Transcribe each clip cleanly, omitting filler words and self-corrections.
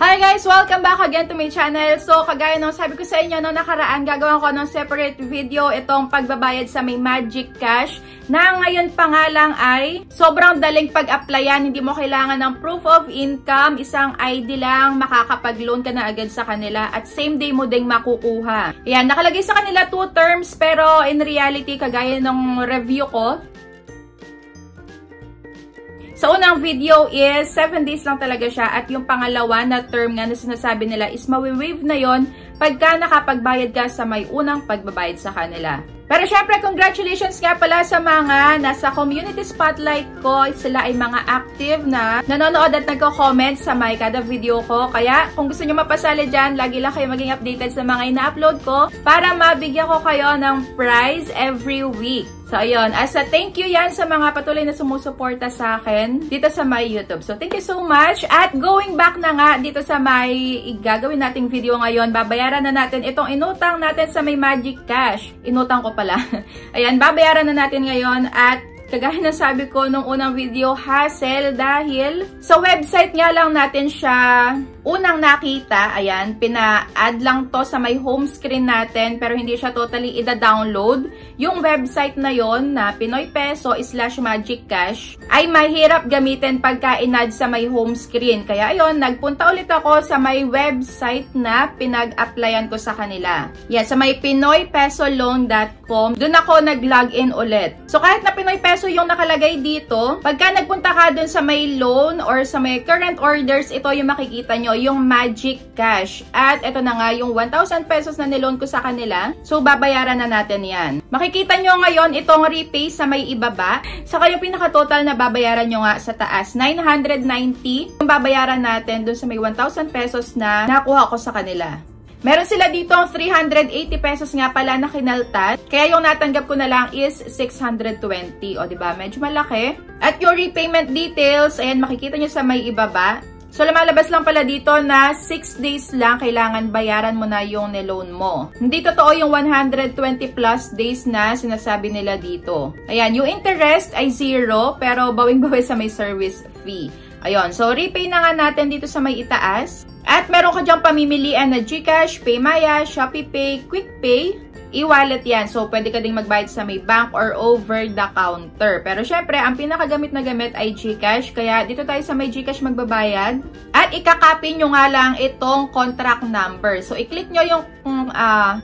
Hi guys! Welcome back again to my channel. So, kagaya nung sabi ko sa inyo nung nakaraan, gagawin ko ng separate video itong pagbabayad sa may Magic Cash na ngayon pa nga lang ay sobrang daling pag-applyan. Hindi mo kailangan ng proof of income. Isang ID lang, makakapag-loan ka na agad sa kanila at same day mo ding makukuha. Ayan, nakalagay sa kanila 2 terms pero in reality, kagaya ng review ko, sa unang video is 7 days lang talaga siya at yung pangalawa na term nga na sinasabi nila is mawi-waive na yon pagka nakapagbayad ka sa may unang pagbabayad sa kanila. Pero syempre, congratulations nga pala sa mga nasa community spotlight ko. Sila ay mga active na nanonood at nagko-comment sa may kada video ko. Kaya kung gusto nyo mapasali dyan, lagi lang kayo maging updated sa mga ina-upload ko para mabigyan ko kayo ng prize every week. So, ayun. As a thank you yan sa mga patuloy na sumusuporta sa akin dito sa my YouTube. So, thank you so much. At going back na nga dito sa may gagawin nating video ngayon, babayaran na natin itong inutang natin sa may Magic Cash. Inutang ko pala. Ayan, babayaran na natin ngayon at kagaya na sabi ko nung unang video, hassle dahil sa website nga lang natin siya unang nakita. Ayan, pina-add lang to sa may home screen natin pero hindi siya totally ida-download. Yung website na yon na Pinoy Peso / Magic Cash ay mahirap gamitin pagka in-add sa may home screen. Kaya ayun, nagpunta ulit ako sa may website na pinag-applyan ko sa kanila. Yeah, sa may pinoypesoloan.com. Doon ako nag-login ulit. So kahit na Pinoy Peso yung nakalagay dito, pagka nagpunta ka dun sa may loan or sa may current orders, ito yung makikita nyo, yung Magic Cash. At ito na nga yung 1,000 pesos na niloan ko sa kanila. So, babayaran na natin yan. Makikita nyo ngayon itong repay sa may ibaba. Saka yung pinaka-total na babayaran nyo nga sa taas, 990. Yung babayaran natin dun sa may 1,000 pesos na nakuha ko sa kanila. Meron sila dito 380 pesos nga pala na kinaltat. Kaya yung natanggap ko na lang is 620. O, diba? Medyo malaki. At yung repayment details, ayan, makikita nyo sa may ibaba. So, lumalabas lang pala dito na 6 days lang kailangan bayaran mo na yung niloan mo. Hindi totoo yung 120 plus days na sinasabi nila dito. Ayan, yung interest ay 0 pero bawing-bawi sa may service fee. Ayun, so repay na nga natin dito sa may itaas. At meron ka dyang pamimilian na GCash, PayMaya, ShopeePay, QuickPay, e-wallet yan. So, pwede ka ding magbayad sa may bank or over the counter. Pero syempre, ang pinakagamit na gamit ay GCash. Kaya dito tayo sa may GCash magbabayad. At ikakopy nyo nga lang itong contract number. So, i-click nyo yung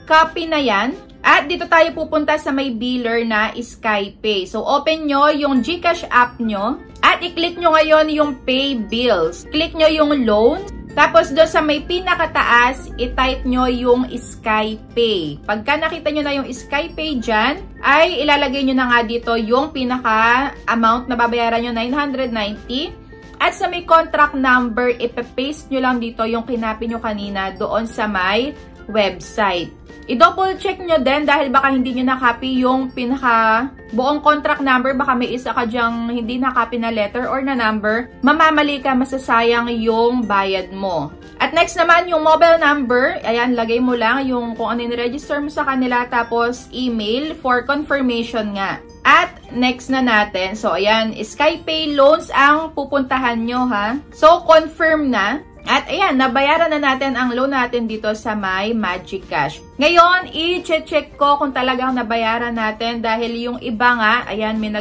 copy na yan. At dito tayo pupunta sa may biller na SkyPay. So, open nyo yung GCash app nyo. At i-click nyo ngayon yung Pay Bills. Click nyo yung Loans. Tapos doon sa may pinakataas, i-type nyo yung SkyPay. Pagka nakita nyo na yung SkyPay dyan, ay ilalagay nyo na nga dito yung pinaka-amount na babayaran nyo, 990. At sa may contract number, ipapaste nyo lang dito yung kinapi nyo kanina doon sa may website. I-double check nyo din dahil baka hindi nyo na-copy yung pinaka buong contract number. Baka may isa ka dyang hindi na-copy na letter or na number. Mamamali ka, masasayang yung bayad mo. At next naman, yung mobile number. Ayan, lagay mo lang yung kung ano in-register mo sa kanila. Tapos, email for confirmation nga. At next na natin. So, ayan, SkyPay loans ang pupuntahan nyo, ha? So, confirm na. At ayan, nabayaran na natin ang loan natin dito sa my Magic Cash. Ngayon, i-check ko kung talagang nabayaran natin dahil yung iba nga, ayan, may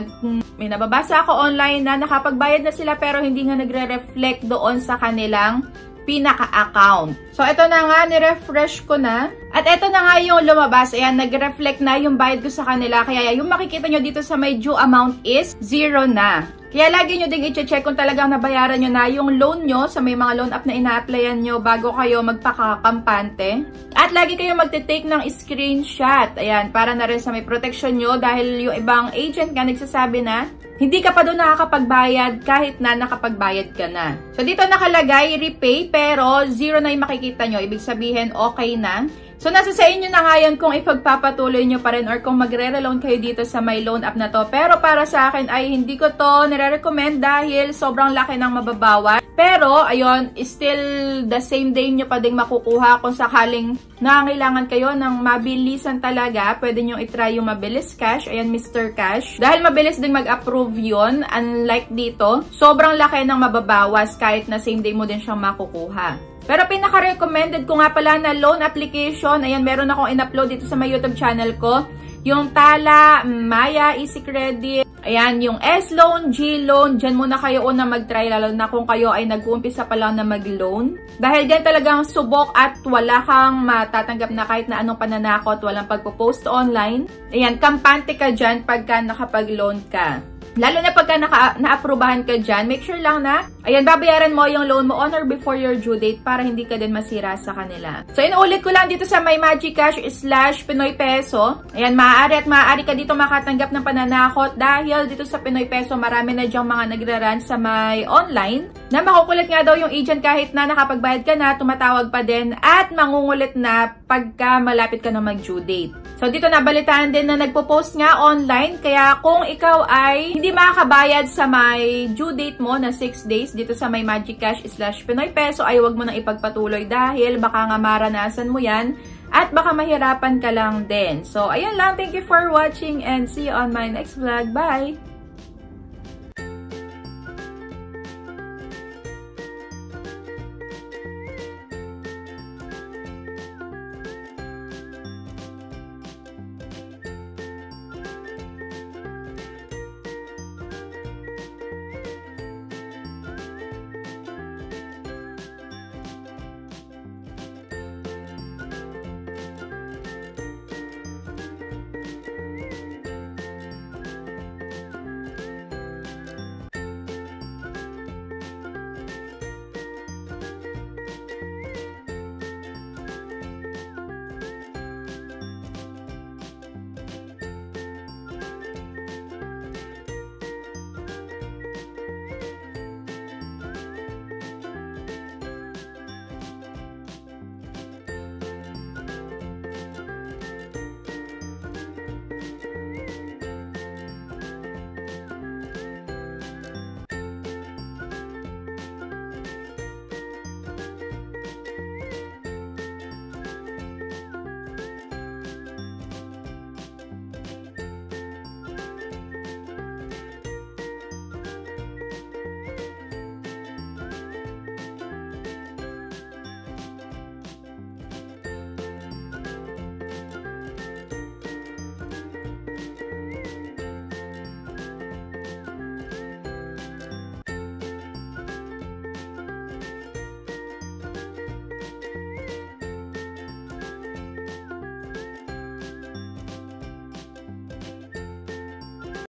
nababasa ako online na nakapagbayad na sila pero hindi nga nagre-reflect doon sa kanilang pinaka-account. So, ito na nga, nirefresh ko na. At ito na nga yung lumabas. Ayan, nag-reflect na yung bayad ko sa kanila. Kaya yung makikita nyo dito sa may due amount is 0 na. Kaya lagi nyo ding i-check kung talagang nabayaran nyo na yung loan nyo sa may mga loan app na ina-applyan nyo bago kayo magpakakampante. At lagi kayo magte-take ng screenshot. Ayan, para na rin sa may protection nyo dahil yung ibang agent nga nagsasabi na hindi ka pa doon nakakapagbayad kahit na nakapagbayad ka na. So, dito nakalagay repay pero 0 na yung makikita nyo. Ibig sabihin, okay na. So, nasa sa inyo na nga yan kung ipagpapatuloy nyo pa rin or kung magre-reloan kayo dito sa my loan app na to. Pero para sa akin ay hindi ko to nire-recommend dahil sobrang laki ng mababawa. Pero, ayun, still the same day nyo pa ding makukuha kung sakaling nangangailangan kayo ng mabilisan talaga. Pwede nyo itry yung Mabilis Cash. Ayan, Mr. Cash. Dahil mabilis ding mag-approve yun. Unlike dito, sobrang laki ng mababawas kahit na same day mo din siyang makukuha. Pero pinaka-recommended ko nga pala na loan application, ayan, meron akong in-upload dito sa my YouTube channel ko. Yung Tala, Maya, Easy Credit, ayan, yung S-Loan, G-Loan, dyan muna kayo una mag-try, lalo na kung kayo ay nag-uumpisa pa lang na mag-loan. Dahil dyan talagang subok at wala kang matatanggap na kahit na anong pananakot, walang pagpo-post online. Ayan, kampante ka dyan pagka nakapag-loan ka. Lalo na pagka na-aprobahan ka dyan, make sure lang na, ayan, babayaran mo yung loan mo on or before your due date para hindi ka din masira sa kanila. So, inuulit ko lang dito sa My Magic Cash / Pinoy Peso. Ayan, maaari ka dito makatanggap ng pananakot dahil dito sa Pinoy Peso, marami na dyang mga nagra-run sa may online na makukulit nga daw yung agent kahit na nakapagbayad ka na, tumatawag pa din at mangungulit na pagka malapit ka na mag-due date. So, dito nabalitaan din na nagpo-post nga online. Kaya kung ikaw ay hindi makakabayad sa may due date mo na 6 days dito sa My Magic Cash / Pinoy Peso, ay huwag mo nang ipagpatuloy dahil baka nga maranasan mo yan at baka mahirapan ka lang din. So, ayun lang. Thank you for watching and see you on my next vlog. Bye!